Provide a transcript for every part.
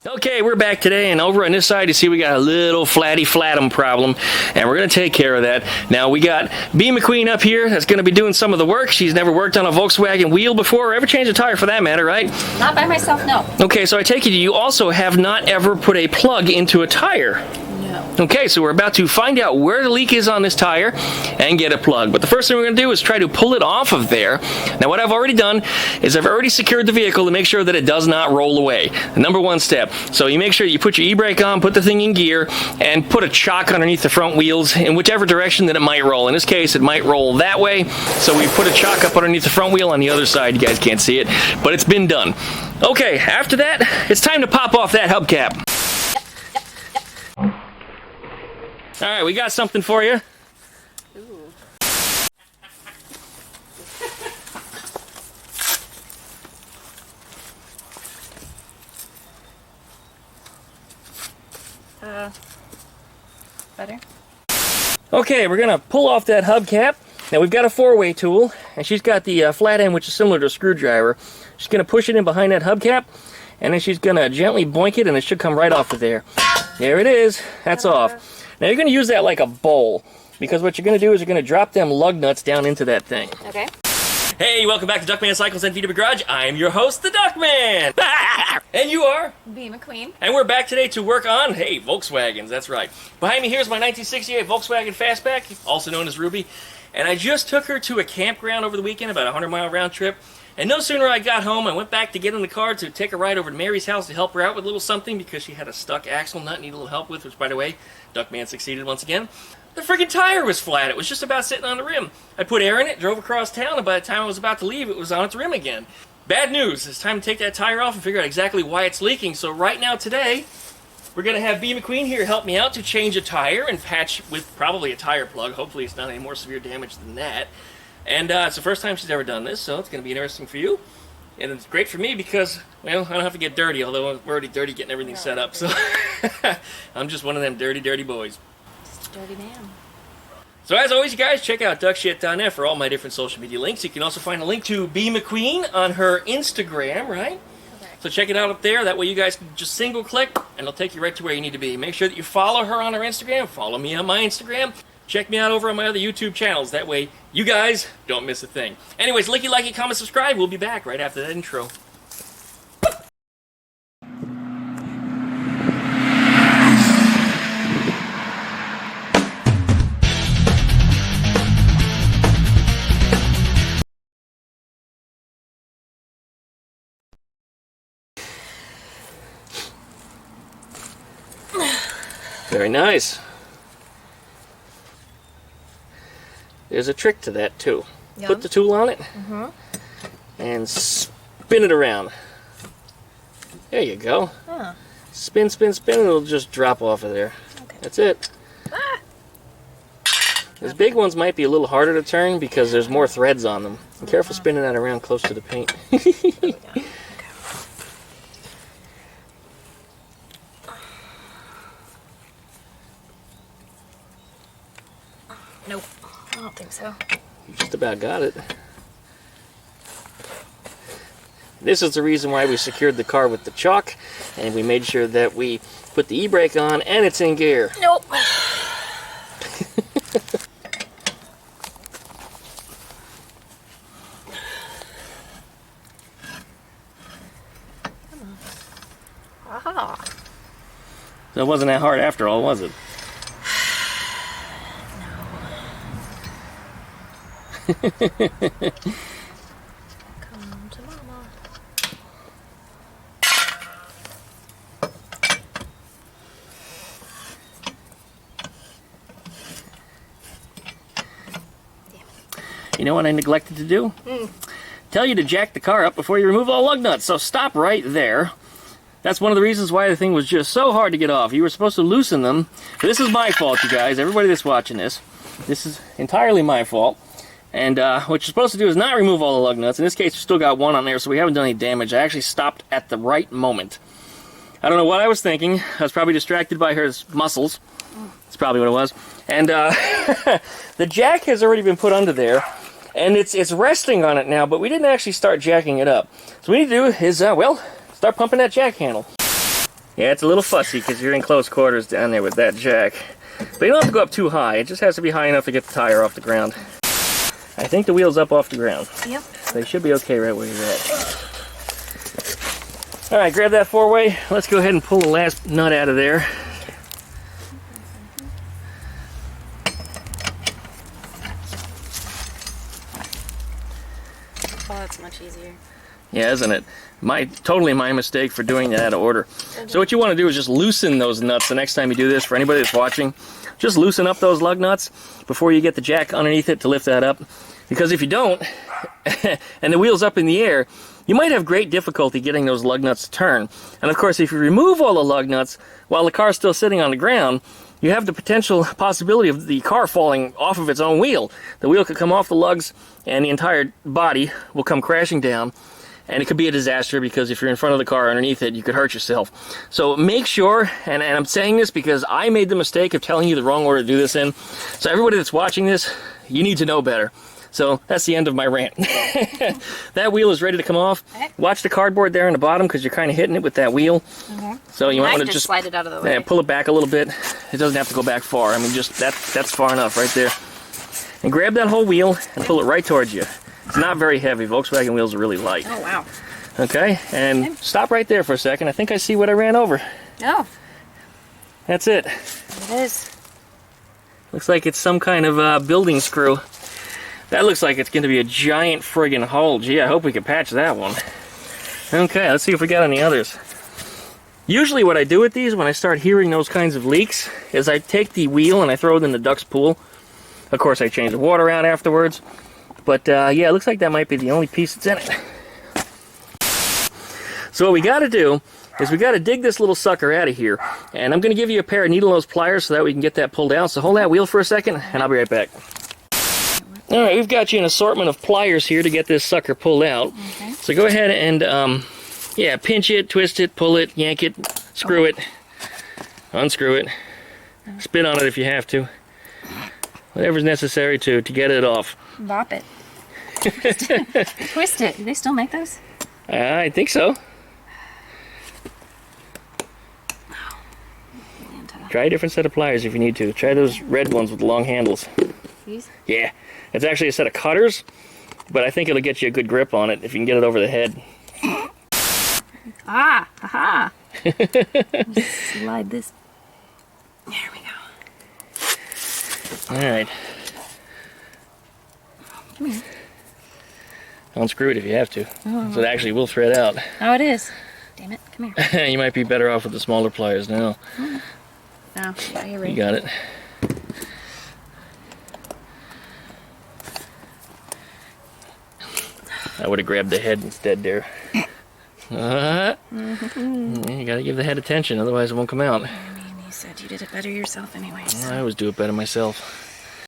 Okay, we're back today, and over on this side, you see we got a little flatty-flatum problem, and we're going to take care of that. Now, we got BeeMcQueen up here that's going to be doing some of the work. She's never worked on a Volkswagen wheel before, or ever changed a tire for that matter, right? Not by myself, no. Okay, so I take it you also have not ever put a plug into a tire. Okay, so we're about to find out where the leak is on this tire and get a plug. But the first thing we're going to do is try to pull it off of there. Now, what I've already done is I've already secured the vehicle to make sure that it does not roll away. The number one step. So you make sure you put your e-brake on, put the thing in gear, and put a chock underneath the front wheels in whichever direction that it might roll. In this case, it might roll that way. So we put a chock up underneath the front wheel on the other side. You guys can't see it, but it's been done. Okay, after that, it's time to pop off that hubcap. All right, we got something for you. Ooh. Better? Okay, we're gonna pull off that hubcap. Now we've got a 4-way tool, and she's got the flat end, which is similar to a screwdriver. She's gonna push it in behind that hubcap, and then she's gonna gently boink it, and it should come right off of there. There it is. That's off. Now you're going to use that like a bowl, because what you're going to do is you're going to drop them lug nuts down into that thing. Okay. Hey, welcome back to DuckmanCycles and VW Garage. I'm your host, the Duckman. And you are? BeeMcQueen. And we're back today to work on, hey, Volkswagens, that's right. Behind me here is my 1968 Volkswagen Fastback, also known as Ruby. And I just took her to a campground over the weekend, about a 100-mile round trip. And no sooner I got home, I went back to get in the car to take a ride over to Mary's house to help her out with a little something because she had a stuck axle nut needed a little help with, which, by the way, Duckman succeeded once again. The friggin' tire was flat. It was just about sitting on the rim. I put air in it, drove across town, and by the time I was about to leave, it was on its rim again. Bad news. It's time to take that tire off and figure out exactly why it's leaking. So right now, today, we're going to have BeeMcQueen here help me out to change a tire and patch with probably a tire plug. Hopefully it's not any more severe damage than that. And it's the first time she's ever done this, so it's going to be interesting for you. And it's great for me because, well, I don't have to get dirty, although we're already dirty getting everything set up. So I'm just one of them dirty, dirty boys. Just a dirty man. So as always, you guys, check out duckshit.net for all my different social media links. You can also find a link to BeeMcQueen on her Instagram, right? Correct. So check it out up there. That way you guys can just single click, and it'll take you right to where you need to be. Make sure that you follow her on her Instagram. Follow me on my Instagram. Check me out over on my other YouTube channels. That way, you guys don't miss a thing. Anyways, likey, comment, subscribe. We'll be back right after that intro. Very nice. There's a trick to that too. Yum. Put the tool on it and spin it around. There you go. Huh. Spin, spin, spin, and it'll just drop off of there. Okay. That's it. Ah. These big ones might be a little harder to turn because there's more threads on them. Be careful spinning that around close to the paint. There we go. Okay. Nope. I don't think so. You just about got it. This is the reason why we secured the car with the chock, and we made sure that we put the e-brake on and it's in gear. Nope. Come on. Aha. So it wasn't that hard after all, was it? Come to mama. You know what I neglected to do? Tell you to jack the car up before you remove all lug nuts. So stop right there. That's one of the reasons why the thing was just so hard to get off. You were supposed to loosen them. This is my fault, you guys. Everybody that's watching this. This is entirely my fault. And what you're supposed to do is not remove all the lug nuts. In this case, we still got one on there, so we haven't done any damage. I actually stopped at the right moment. I don't know what I was thinking. I was probably distracted by her muscles. That's probably what it was. And the jack has already been put under there, and it's resting on it now, but we didn't actually start jacking it up. So what we need to do is, well, start pumping that jack handle. Yeah, it's a little fussy because you're in close quarters down there with that jack. But you don't have to go up too high. It just has to be high enough to get the tire off the ground. I think the wheel's up off the ground. Yep. They should be okay right where you're at. All right, grab that four-way. Let's go ahead and pull the last nut out of there. Oh, that's much easier. Yeah, isn't it? Totally my mistake for doing that out of order. So what you want to do is just loosen those nuts the next time you do this. For anybody that's watching, just loosen up those lug nuts before you get the jack underneath it to lift that up. Because if you don't, and the wheel's up in the air, you might have great difficulty getting those lug nuts to turn. And of course, if you remove all the lug nuts while the car's still sitting on the ground, you have the potential possibility of the car falling off of its own wheel. The wheel could come off the lugs and the entire body will come crashing down. And it could be a disaster because if you're in front of the car underneath it, you could hurt yourself. So make sure, and I'm saying this because I made the mistake of telling you the wrong order to do this in. So everybody that's watching this, you need to know better. So that's the end of my rant. That wheel is ready to come off. Watch the cardboard there on the bottom because you're kind of hitting it with that wheel. So you might want to just slide it out of the way. Yeah, pull it back a little bit. It doesn't have to go back far. I mean, just that's far enough right there. And grab that whole wheel and pull it right towards you. It's not very heavy. Volkswagen wheels are really light. Oh, wow. Okay, and stop right there for a second. I think I see what I ran over. Oh. That's it. It is. Looks like it's some kind of building screw. That looks like it's going to be a giant friggin' hole. Gee, I hope we can patch that one. Okay, let's see if we got any others. Usually what I do with these when I start hearing those kinds of leaks is I take the wheel and I throw it in the duck's pool. Of course, I change the water out afterwards. But yeah, it looks like that might be the only piece that's in it. So what we got to do is we got to dig this little sucker out of here. And I'm going to give you a pair of needle nose pliers so that we can get that pulled out. So hold that wheel for a second and I'll be right back. All right, we've got you an assortment of pliers here to get this sucker pulled out. Okay. So go ahead and, yeah, pinch it, twist it, pull it, yank it, screw it, unscrew it, spit on it if you have to. Whatever's necessary to get it off. Bop it. Twist it. Do they still make those? I think so. Try a different set of pliers if you need to. Try those red ones with the long handles. These? Yeah. It's actually a set of cutters, but I think it'll get you a good grip on it if you can get it over the head. Ah! Aha! Slide this. There we go. Alright. Come here. Unscrew it if you have to. So it actually will thread out. Oh, it is. Damn it. Come here. You might be better off with the smaller pliers now. Oh, yeah, you're right. You got it. I would have grabbed the head instead there. You gotta give the head attention, otherwise it won't come out. I mean, you said you did it better yourself anyways. I always do it better myself.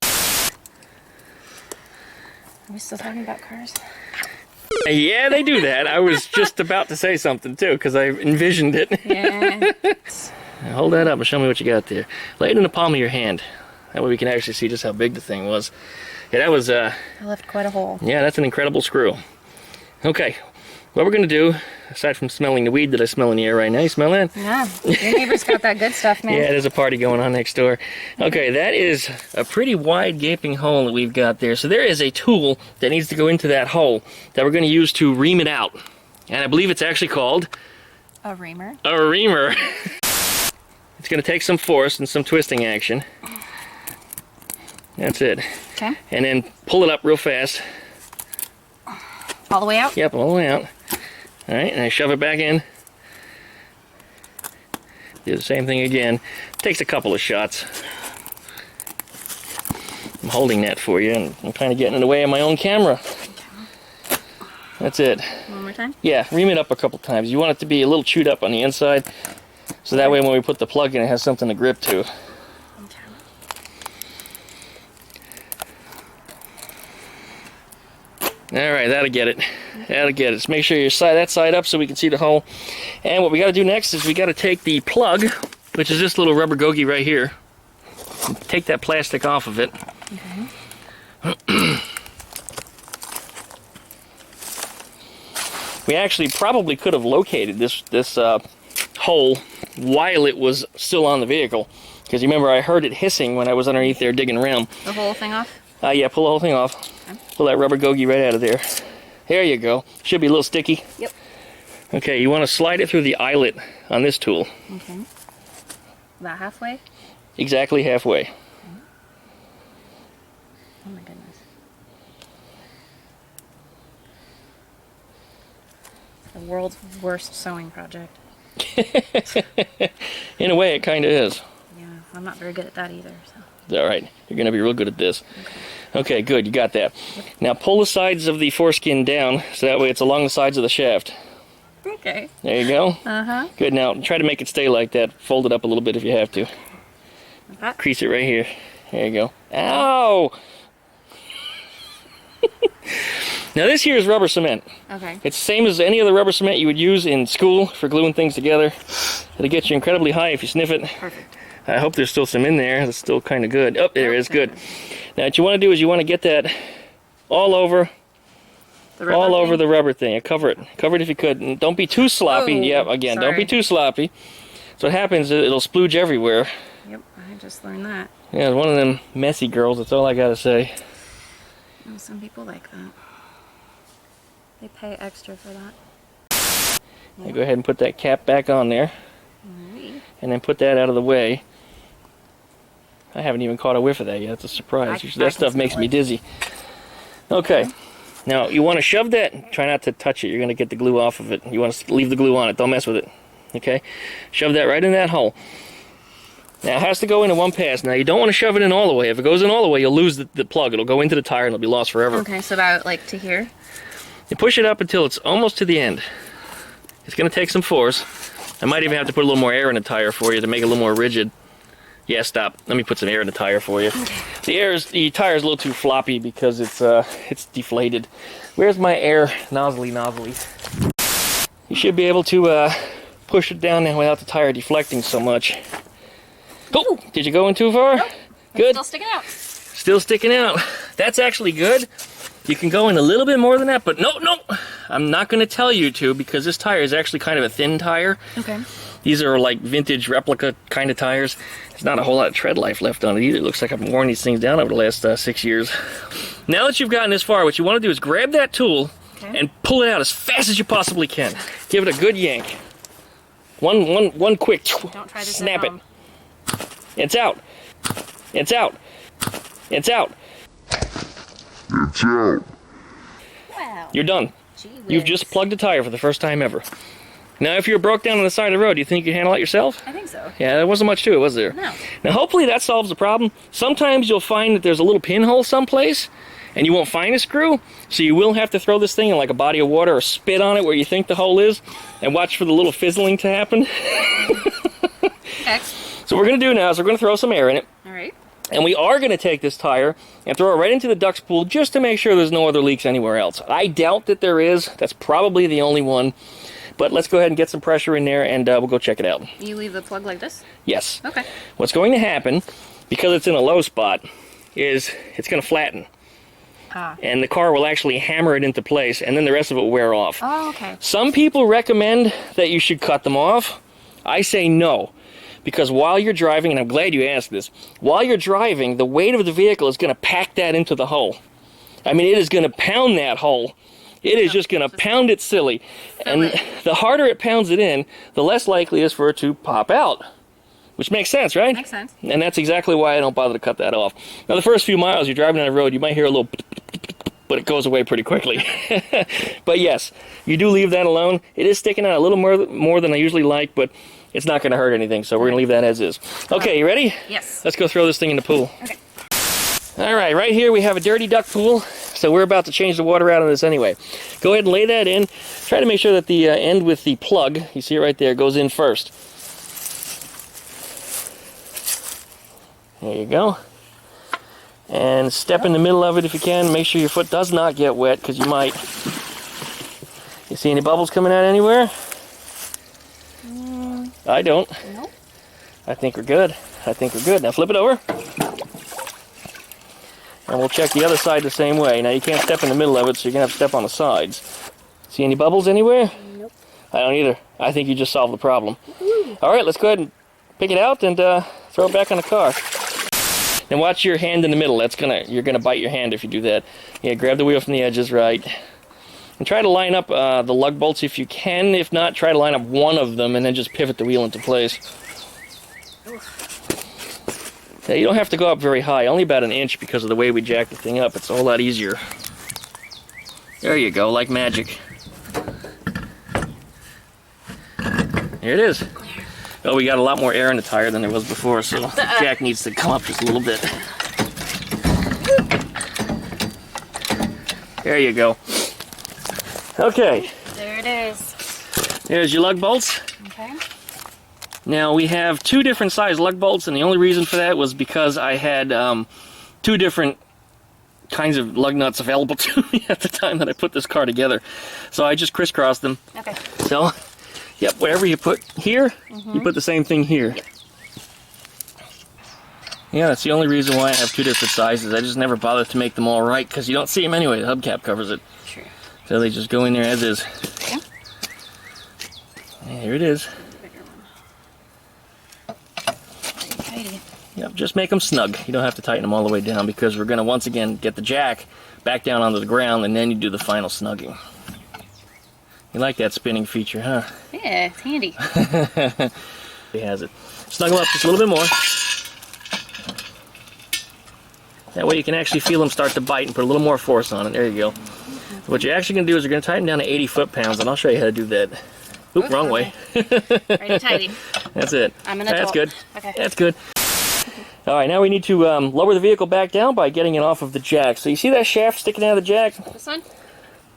Are we still talking about cars? Yeah, they do that. I was just about to say something too, because I envisioned it. Yeah. Now hold that up and show me what you got there. Lay it in the palm of your hand. That way we can actually see just how big the thing was. Yeah, that was, I left quite a hole. yeah, that's an incredible screw. Okay, what we're going to do, aside from smelling the weed that I smell in the air right now, you smell that? Yeah, your neighbor's got that good stuff, man. Yeah, there's a party going on next door. Okay, that is a pretty wide gaping hole that we've got there. So there is a tool that needs to go into that hole that we're going to use to ream it out. And I believe it's actually called... A reamer. A reamer. It's going to take some force and some twisting action. That's it. Okay. And then pull it up real fast. All the way out? Yep, all the way out. All right, and I shove it back in. Do the same thing again. Takes a couple of shots. I'm holding that for you, and I'm kind of getting in the way of my own camera. That's it. One more time? Yeah, ream it up a couple times. You want it to be a little chewed up on the inside, so that way when we put the plug in, it has something to grip to. Alright, that'll get it. That'll get it. Just make sure you side that side up so we can see the hole. And what we got to do next is we got to take the plug, which is this little rubber gogie right here, and take that plastic off of it. Okay. We actually probably could have located this hole while it was still on the vehicle. Because you remember I heard it hissing when I was underneath there digging around. The whole thing off? Yeah, pull the whole thing off. Okay. Pull that rubber gogie right out of there. There you go. Should be a little sticky. Yep. Okay, you want to slide it through the eyelet on this tool. Okay. About halfway? Exactly halfway. Okay. Oh my goodness. The world's worst sewing project. In a way, it kind of is. Yeah, I'm not very good at that either. So. All right, you're going to be real good at this. Okay, good, you got that. Now pull the sides of the foreskin down, so that way it's along the sides of the shaft. Okay. There you go. Uh-huh. Good, now try to make it stay like that. Fold it up a little bit if you have to. Okay. Crease it right here. There you go. Ow! Now this here is rubber cement. Okay. It's the same as any other rubber cement you would use in school for gluing things together. It'll get you incredibly high if you sniff it. Perfect. I hope there's still some in there. That's still kind of good. Oh, there it is. Good. Now what you want to do is you want to get that all over the rubber thing. Cover it. Cover it if you could. And don't be too sloppy. Oh, yeah, again, sorry. don't be too sloppy. So what happens is it'll splooge everywhere. Yep, I just learned that. Yeah, one of them messy girls. That's all I got to say. Oh, some people like that. They pay extra for that. Now go ahead and put that cap back on there. Alright. And then put that out of the way. I haven't even caught a whiff of that yet. It's a surprise. That stuff makes me dizzy. Okay. Now, you want to shove that. Try not to touch it. You're going to get the glue off of it. You want to leave the glue on it. Don't mess with it. Okay? Shove that right in that hole. Now, it has to go into one pass. Now, you don't want to shove it in all the way. If it goes in all the way, you'll lose the plug. It'll go into the tire and it'll be lost forever. Okay, so about like to here? You push it up until it's almost to the end. It's going to take some force. I might even have to put a little more air in the tire for you to make it a little more rigid. Yeah, stop. Let me put some air in the tire for you. Okay. The tire is a little too floppy because it's deflated. Where's my air nozzly? You should be able to push it down there without the tire deflecting so much. Oh, did you go in too far? Nope. Good. Still sticking out. Still sticking out. That's actually good. You can go in a little bit more than that, but no, I'm not going to tell you to because this tire is actually kind of a thin tire. Okay. These are like vintage replica kind of tires. There's not a whole lot of tread life left on it either. It looks like I've worn these things down over the last 6 years. Now that you've gotten this far, what you want to do is grab that tool and pull it out as fast as you possibly can. Give it a good yank. One quick Don't try this snap at it. home. It's out. It's out. It's out. It's out. Wow. You're done. Gee whiz. You've just plugged a tire for the first time ever. Now, if you were broke down on the side of the road, do you think you can handle it yourself? I think so. Yeah, there wasn't much to it, was there? No. Now, hopefully that solves the problem. Sometimes you'll find that there's a little pinhole someplace, and you won't find a screw, so you will have to throw this thing in like a body of water or spit on it where you think the hole is, and watch for the little fizzling to happen. Okay. So what we're going to do now is we're going to throw some air in it. All right. And we are going to take this tire and throw it right into the ducks pool just to make sure there's no other leaks anywhere else. I doubt that there is. That's probably the only one. But let's go ahead and get some pressure in there and we'll go check it out. You leave the plug like this? Yes. Okay. What's going to happen, because it's in a low spot, is it's going to flatten. And the car will actually hammer it into place, and then the rest of it will wear off. Oh, okay. Some people recommend that you should cut them off. I say no. Because while you're driving, and I'm glad you asked this, while you're driving, the weight of the vehicle is going to pack that into the hole. I mean, it is going to pound that hole. It is just going to pound it silly. And the harder it pounds it in, the less likely it is for it to pop out. Which makes sense, right? Makes sense. And that's exactly why I don't bother to cut that off. Now, the first few miles you're driving down the road, you might hear a little, but it goes away pretty quickly. But yes, you do leave that alone. It is sticking out a little more than I usually like, but it's not going to hurt anything, so we're going to leave that as is. Okay, you ready? Yes. Let's go throw this thing in the pool. Okay. All right here we have a dirty duck pool, so we're about to change the water out of this anyway. Go ahead and lay that in. Try to make sure that the end with the plug, you see it right there, goes in first. There you go. And step in the middle of it if you can. Make sure your foot does not get wet, because you might. You see any bubbles coming out anywhere? I don't. Nope. I think we're good. I think we're good. Now flip it over. And we'll check the other side the same way. Now you can't step in the middle of it, so you're going to have to step on the sides. See any bubbles anywhere? Nope. I don't either. I think you just solved the problem. All right, let's go ahead and pick it out and throw it back on the car. And watch your hand in the middle. You're gonna bite your hand if you do that. Yeah, grab the wheel from the edges, right. And try to line up the lug bolts if you can. If not, try to line up one of them and then just pivot the wheel into place. Yeah, you don't have to go up very high, only about an inch because of the way we jack the thing up. It's a whole lot easier. There you go, like magic. There it is. Oh, we got a lot more air in the tire than there was before, so the jack needs to come up just a little bit. There you go. Okay. There it is. There's your lug bolts. Okay. Now we have 2 different size lug bolts, and the only reason for that was because I had 2 different kinds of lug nuts available to me at the time that I put this car together. So I just crisscrossed them. Okay. So, yep, whatever you put here, you put the same thing here. Yep. Yeah, that's the only reason why I have 2 different sizes. I just never bothered to make them all right because you don't see them anyway. The hubcap covers it. Sure. So they just go in there as is. Okay. Here it is. Bigger one. Pretty tidy. Yep, just make them snug. You don't have to tighten them all the way down because we're going to once again get the jack back down onto the ground and then you do the final snugging. You like that spinning feature, huh? Yeah, it's handy. He has it. Snug them up just a little bit more. That way you can actually feel them start to bite and put a little more force on it. There you go. So what you're actually going to do is you're going to tighten down to 80 foot-pounds, and I'll show you how to do that. Oop, wrong way. Ready tidy. That's it. I'm an That's adult. good. Okay. That's good. All right, now we need to lower the vehicle back down by getting it off of the jack. So you see that shaft sticking out of the jack? This one?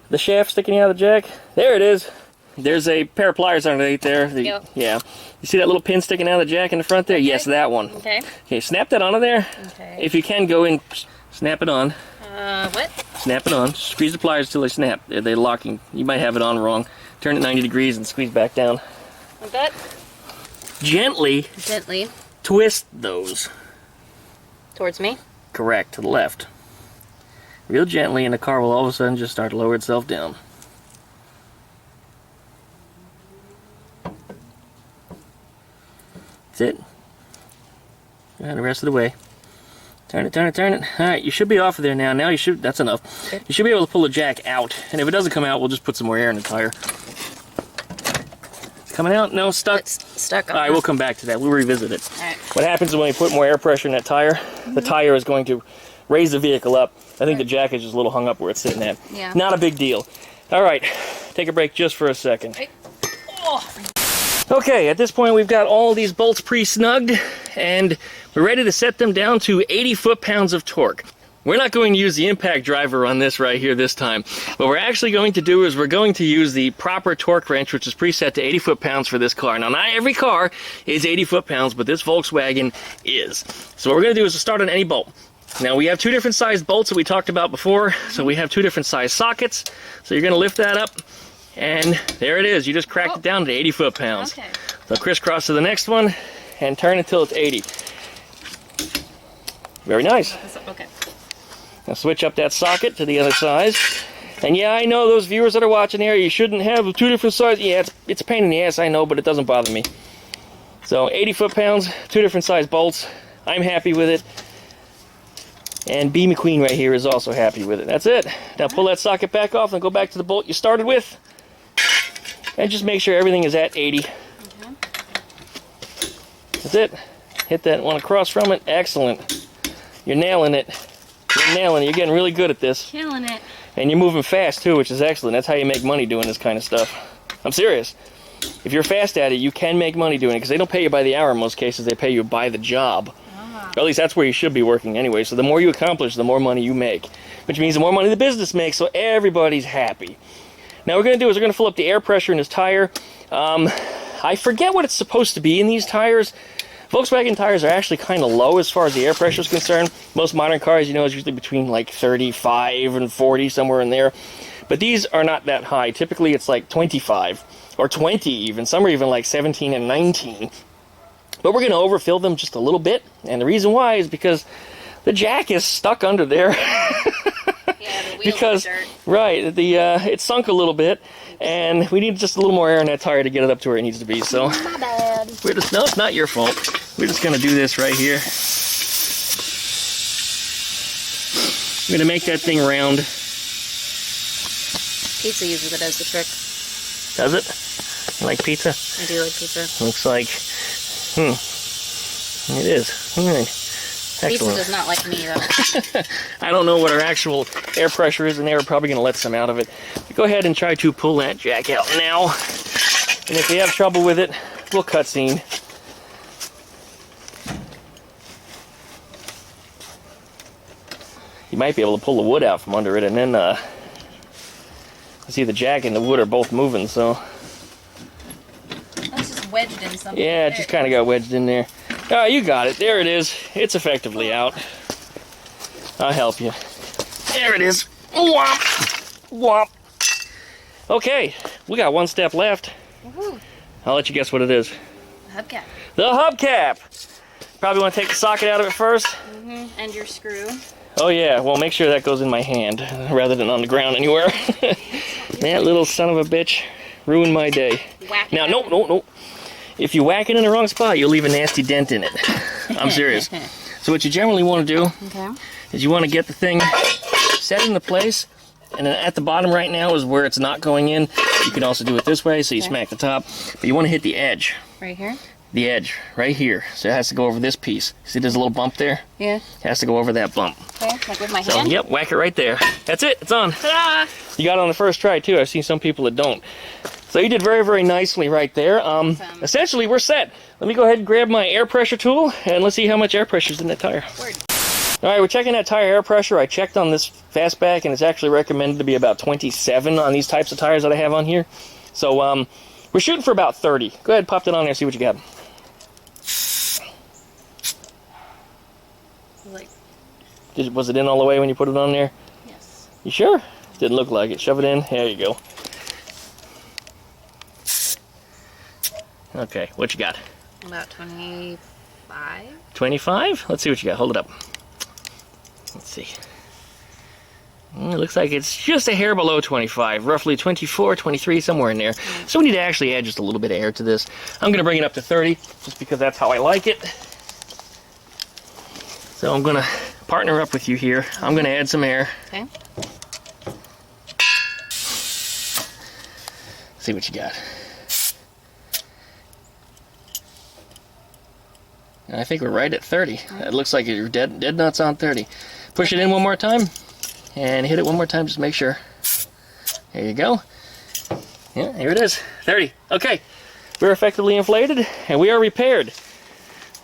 The shaft sticking out of the jack? There it is. There's a pair of pliers underneath there. Yep. Yeah. You see that little pin sticking out of the jack in the front there? Okay. Yes, that one. Okay. Okay, snap that onto there. Okay. If you can, go in, snap it on. What? Snap it on. Squeeze the pliers till they snap. They're locking. You might have it on wrong. Turn it 90 degrees and squeeze back down. Like that? Gently Gently. twist those. Towards me? Correct, to the left. Real gently, and the car will all of a sudden just start to lower itself down. That's it. And the rest of the way. Turn it, turn it, turn it. Alright, you should be off of there now. Now you should, that's enough. Okay. You should be able to pull the jack out. And if it doesn't come out, we'll just put some more air in the tire. It's coming out? No, stuck? It's stuck on. Alright, we'll come back to that. We'll revisit it. Alright. What happens is when you put more air pressure in that tire, the tire is going to raise the vehicle up. I think the jack is just a little hung up where it's sitting at. Yeah. Not a big deal. Alright, take a break just for a second. Right. Oh. Okay, at this point we've got all these bolts pre-snugged, and we're ready to set them down to 80 foot-pounds of torque. We're not going to use the impact driver on this right here this time. What we're actually going to do is we're going to use the proper torque wrench, which is preset to 80 foot-pounds for this car. Now, not every car is 80 foot-pounds, but this Volkswagen is. So what we're going to do is start on any bolt. Now, we have 2 different sized bolts that we talked about before, so we have 2 different sized sockets. So you're going to lift that up, and there it is. You just cracked it down to 80 foot-pounds. Okay. So crisscross to the next one, and turn until it's 80. Very nice. Okay. Now switch up that socket to the other size. And yeah, I know those viewers that are watching here, you shouldn't have 2 different sizes. Yeah, it's a pain in the ass, I know, but it doesn't bother me. So 80 foot-pounds, 2 different size bolts. I'm happy with it. And BeeMcQueen right here is also happy with it. That's it. Now pull that socket back off and go back to the bolt you started with. And just make sure everything is at 80. Okay. That's it. Hit that one across from it. Excellent. You're nailing it. You're nailing it. You're getting really good at this. Killing it. And you're moving fast too, which is excellent. That's how you make money doing this kind of stuff. I'm serious. If you're fast at it, you can make money doing it because they don't pay you by the hour in most cases. They pay you by the job. Or at least that's where you should be working anyway. So the more you accomplish, the more money you make. Which means the more money the business makes, so everybody's happy. Now what we're going to do is we're going to fill up the air pressure in this tire. I forget what it's supposed to be in these tires. Volkswagen tires are actually kind of low as far as the air pressure is concerned. Most modern cars, you know, is usually between like 35 and 40, somewhere in there. But these are not that high. Typically it's like 25 or 20 even. Some are even like 17 and 19. But we're going to overfill them just a little bit. And the reason why is because the jack is stuck under there. Yeah, the because dirt. right, it sunk a little bit, and we need just a little more air in that tire to get it up to where it needs to be. So My bad. no, it's not your fault. We're just gonna do this right here. I'm gonna make that thing round. Pizza usually does the trick. Does it? You like pizza? I do like pizza. Looks like, it is. All right. Pizza Excellent. does not like me though. I don't know what our actual air pressure is in there. We're probably going to let some out of it. But go ahead and try to pull that jack out now. And if we have trouble with it, we'll cutscene. You might be able to pull the wood out from under it, and then see the jack and the wood are both moving, so That's just wedged in something. yeah, it just kind of got wedged in there. Oh, you got it. There it is. It's effectively out. I'll help you. There it is. Whomp! Whomp! Okay, we got one step left. Woohoo. I'll let you guess what it is. Hubcap. The hubcap! Probably want to take the socket out of it first. And your screw. Oh yeah, well make sure that goes in my hand rather than on the ground anywhere. That little son of a bitch ruined my day. Whack it Now, out. no. If you whack it in the wrong spot, you'll leave a nasty dent in it. I'm serious. So what you generally want to do is you want to get the thing set into place, and then at the bottom right now is where it's not going in. You can also do it this way, so you smack the top, but you want to hit the edge. Right here? The edge, right here. So it has to go over this piece. See there's a little bump there? Yeah. It has to go over that bump. Okay, like with my So, hand? yep, whack it right there. That's it, it's on. Ta-da! You got it on the first try too. I've seen some people that don't. So you did very, very nicely right there. Essentially, we're set. Let me go ahead and grab my air pressure tool, and let's see how much air pressure is in that tire. Word. All right, we're checking that tire air pressure. I checked on this Fastback, and it's actually recommended to be about 27 on these types of tires that I have on here. So we're shooting for about 30. Go ahead, pop that on there, see what you got. Like, Was it in all the way when you put it on there? yes. You sure? Didn't look like it. Shove it in. There you go. Okay, what you got? About 25. 25? Let's see what you got. Hold it up. Let's see. It looks like it's just a hair below 25, roughly 24, 23, somewhere in there. So we need to actually add just a little bit of air to this. I'm going to bring it up to 30, just because that's how I like it. So I'm going to partner up with you here. I'm going to add some air. Okay. See what you got. And I think we're right at 30. It looks like you're dead nuts on 30. Push it in one more time, and hit it one more time, just make sure. There you go. Yeah, here it is, 30. Okay, we're effectively inflated, and we are repaired.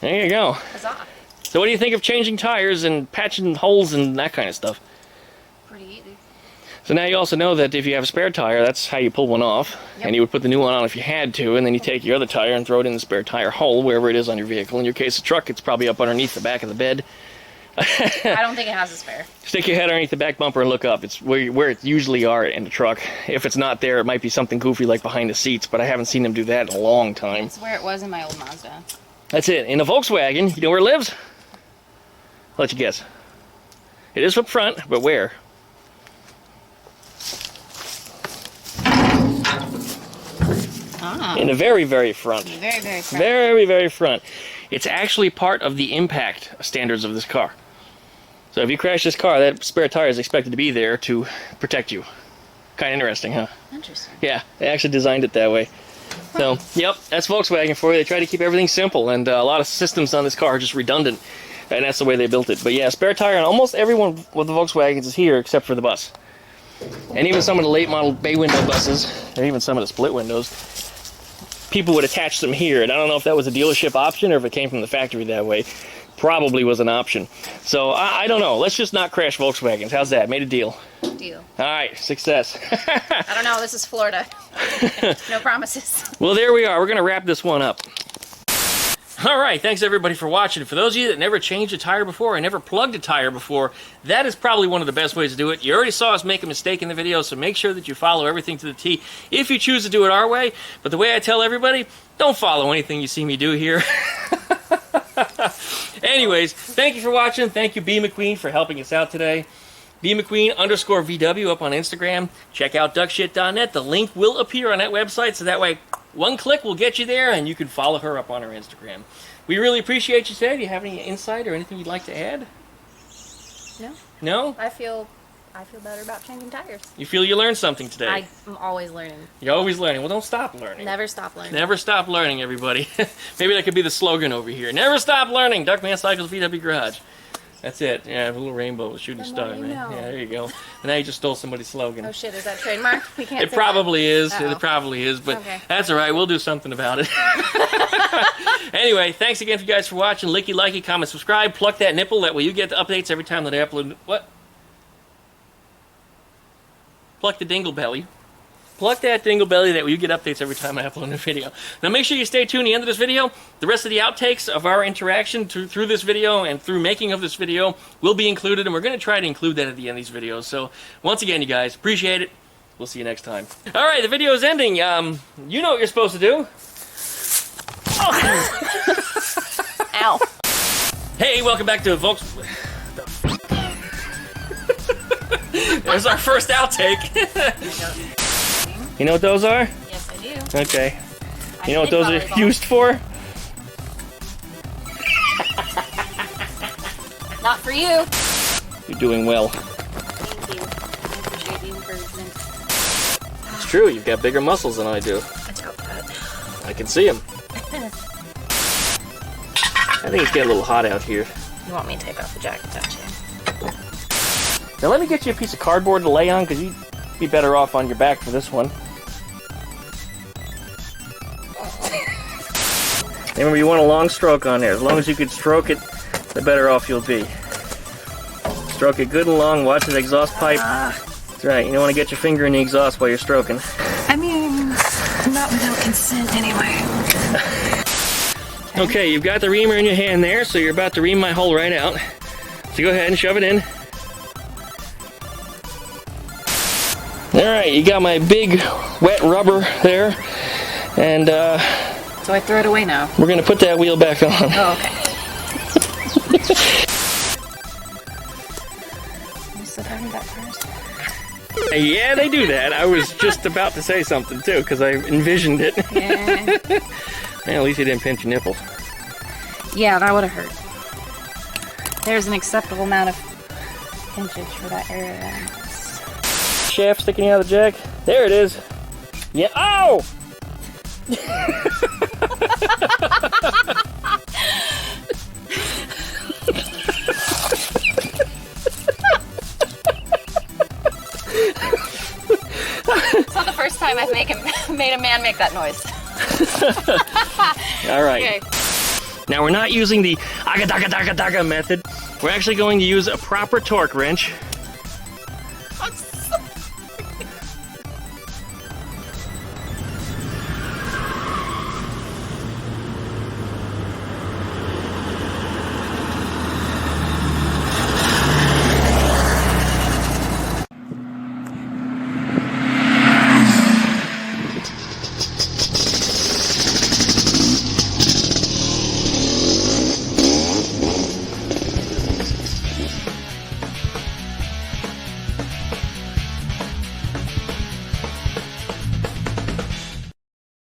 There you go. Huzzah. So what do you think of changing tires and patching holes and that kind of stuff? Pretty easy. So now you also know that if you have a spare tire, that's how you pull one off. Yep. And you would put the new one on if you had to, and then you take your other tire and throw it in the spare tire hole, wherever it is on your vehicle. In your case, a truck, it's probably up underneath the back of the bed. I don't think it has a spare. Stick your head underneath the back bumper and look up. It's where it usually are in the truck. If it's not there, it might be something goofy like behind the seats, but I haven't seen them do that in a long time. It's where it was in my old Mazda. That's it. In a Volkswagen, you know where it lives? I'll let you guess. It is up front, but where? Ah. In the very, very front. Very, very front. Very, very front. It's actually part of the impact standards of this car. So if you crash this car, that spare tire is expected to be there to protect you. Kind of interesting, huh? Interesting. Yeah, they actually designed it that way. So, yep, that's Volkswagen for you. They try to keep everything simple, and a lot of systems on this car are just redundant, and that's the way they built it. But yeah, spare tire on almost everyone with the Volkswagens is here except for the bus. And even some of the late model bay window buses, and even some of the split windows, people would attach them here, and I don't know if that was a dealership option or if it came from the factory that way. Probably was an option. So I don't know. Let's just not crash Volkswagens. How's that? Made a deal. Deal. All right, success. I don't know. This is Florida. No promises. Well, there we are. We're going to wrap this one up. All right, thanks everybody for watching. For those of you that never changed a tire before or never plugged a tire before, that is probably one of the best ways to do it. You already saw us make a mistake in the video, so make sure that you follow everything to the T if you choose to do it our way. But the way I tell everybody, don't follow anything you see me do here. Anyways, thank you for watching. Thank you, BeeMcQueen, for helping us out today. BeeMcQueen_VW up on Instagram. Check out duckshit.net. The link will appear on that website, so that way one click will get you there, and you can follow her up on her Instagram. We really appreciate you today. Do you have any insight or anything you'd like to add? No. No? I feel better about changing tires. You feel you learned something today? I'm always learning. You're always learning. Well, don't stop learning. Never stop learning. Never stop learning, everybody. Maybe that could be the slogan over here. Never stop learning. DuckmanCycles VW Garage. That's it. Yeah, a little rainbow with shooting star, man. Yeah, there you go. And now you just stole somebody's slogan. Oh shit, is that trademark? We can't. It probably is. Uh-oh. It probably is, but Okay. that's all right. We'll do something about it. Anyway, thanks again for you guys for watching. Licky, likey, comment, subscribe. Pluck that nipple. That way you get the updates every time that I upload. What? Pluck the dingle belly. Pluck that dingle belly, that way you get updates every time I upload a video. Now make sure you stay tuned to the end of this video. The rest of the outtakes of our interaction through this video and through making of this video will be included, and we're going to try to include that at the end of these videos. So once again, you guys, appreciate it. We'll see you next time. All right, the video is ending. You know what you're supposed to do. Oh. Ow. Hey, welcome back to Volks. There's our first outtake. You know what those are? Yes, I do. Okay. You know what those are used for? Not for you. You're doing well. Thank you. I appreciate the encouragement. It's true, you've got bigger muscles than I do. I doubt that. I can see them. I think it's getting a little hot out here. You want me to take off the jacket, don't you? Now let me get you a piece of cardboard to lay on, because you'd be better off on your back for this one. Remember, you want a long stroke on there. As long as you can stroke it, the better off you'll be. Stroke it good and long, watch the exhaust pipe. That's right, you don't want to get your finger in the exhaust while you're stroking. I mean, not without consent anyway. Okay, you've got the reamer in your hand there, so you're about to ream my hole right out. So go ahead and shove it in. Alright, you got my big wet rubber there, and So I throw it away now. we're going to put that wheel back on. Oh, okay. You still talking about first? Yeah, they do that. I was just about to say something too, because I envisioned it. Yeah. Well, at least you didn't pinch your nipples. Yeah, that would have hurt. There's an acceptable amount of pinchage for that area. Shaft sticking out of the jack. There it is. Yeah. Ow! It's not the first time I've made a man make that noise. All right. Okay. Now we're not using the aga-daga-daga-daga method. We're actually going to use a proper torque wrench.